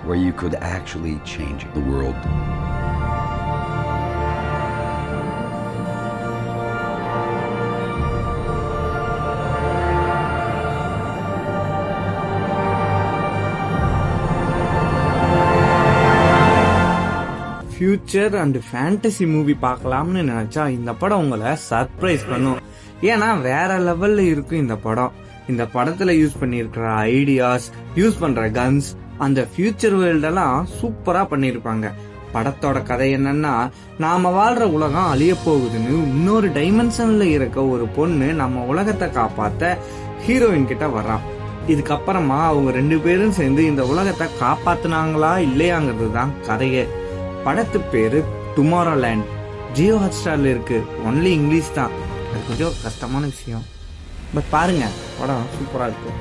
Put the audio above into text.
where you could actually change the world. Future and fantasy movie பார்க்கலாம்னு நினைச்சா இந்த படம் உங்களை சர்ப்ரைஸ் பண்ணும். ஏன்னா வேற லெவல்ல இருக்கும் இந்த படம். இந்த படத்துல யூஸ் பண்ணிருக்கிற ஐடியாஸ், யூஸ் பண்ற கன்ஸ், அந்த ஃபியூச்சர் வேர்ல்டெல்லாம் சூப்பரா பண்ணிருப்பாங்க. படத்தோட கதை என்னன்னா, நாம வாழ்ற உலகம் அழிய போகுதுன்னு இன்னொரு டைமென்ஷன்ல இருக்க ஒரு பொண்ணு நம்ம உலகத்தை காப்பாத்த ஹீரோயின் கிட்ட வர்றான். இதுக்கப்புறமா அவங்க 2 பேரும் சேர்ந்து இந்த உலகத்தை காப்பாத்துனாங்களா இல்லையாங்கிறது தான் கதையே. படத்து பேரு டுமாரோலேண்ட். ஜியோ ஹாட்ஸ்டார்ல இருக்கு. ஒன்லி இங்கிலீஷ் தான். அது கொஞ்சம் கஷ்டமான விஷயம். பட் பாருங்க, படம் சூப்பரா இருக்கு.